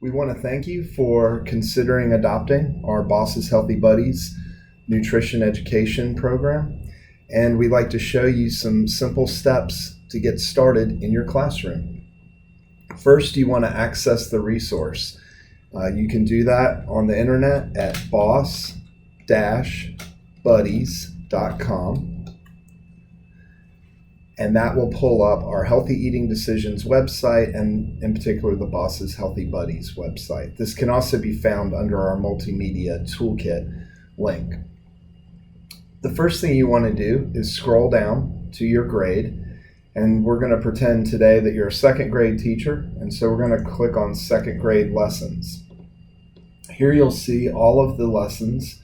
We want to thank you for considering adopting our Bosses Healthy Buddies nutrition education program. And we'd like to show you some simple steps to get started in your classroom. First, you want to access the resource. You can do that on the internet at boss-buddies.com. And that will pull up our Healthy Eating Decisions website, and in particular the Bosses Healthy Buddies website. This can also be found under our multimedia toolkit link. The first thing you want to do is scroll down to your grade, and we're going to pretend today that you're a second grade teacher, and so we're going to click on second grade lessons. Here you'll see all of the lessons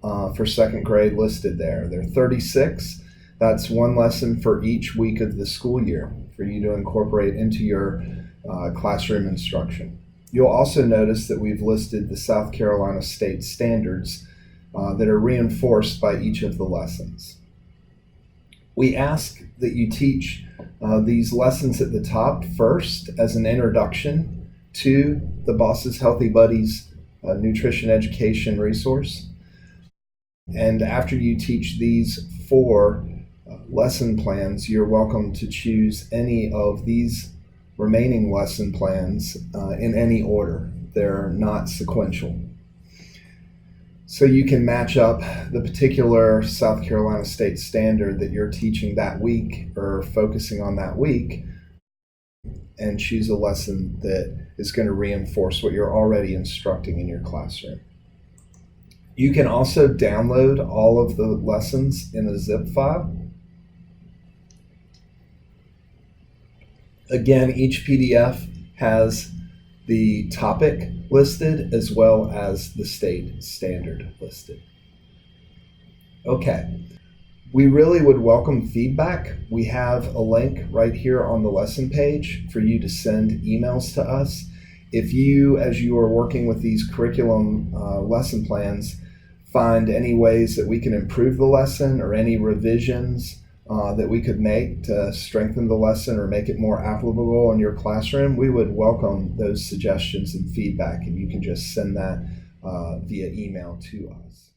for second grade listed there. There are 36. That's one lesson for each week of the school year for you to incorporate into your classroom instruction. You'll also notice that we've listed the South Carolina state standards that are reinforced by each of the lessons. We ask that you teach these lessons at the top first as an introduction to the Bosses Healthy Buddies nutrition education resource. And after you teach these 4 lesson plans, you're welcome to choose any of these remaining lesson plans in any order. They're not sequential. So you can match up the particular South Carolina state standard that you're teaching that week or focusing on that week and choose a lesson that is going to reinforce what you're already instructing in your classroom. You can also download all of the lessons in a zip file. Again, each PDF has the topic listed as well as the state standard listed. Okay, we really would welcome feedback. We have a link right here on the lesson page for you to send emails to us. If you, as you are working with these curriculum lesson plans, find any ways that we can improve the lesson or any revisions that we could make to strengthen the lesson or make it more applicable in your classroom, we would welcome those suggestions and feedback, and you can just send that via email to us.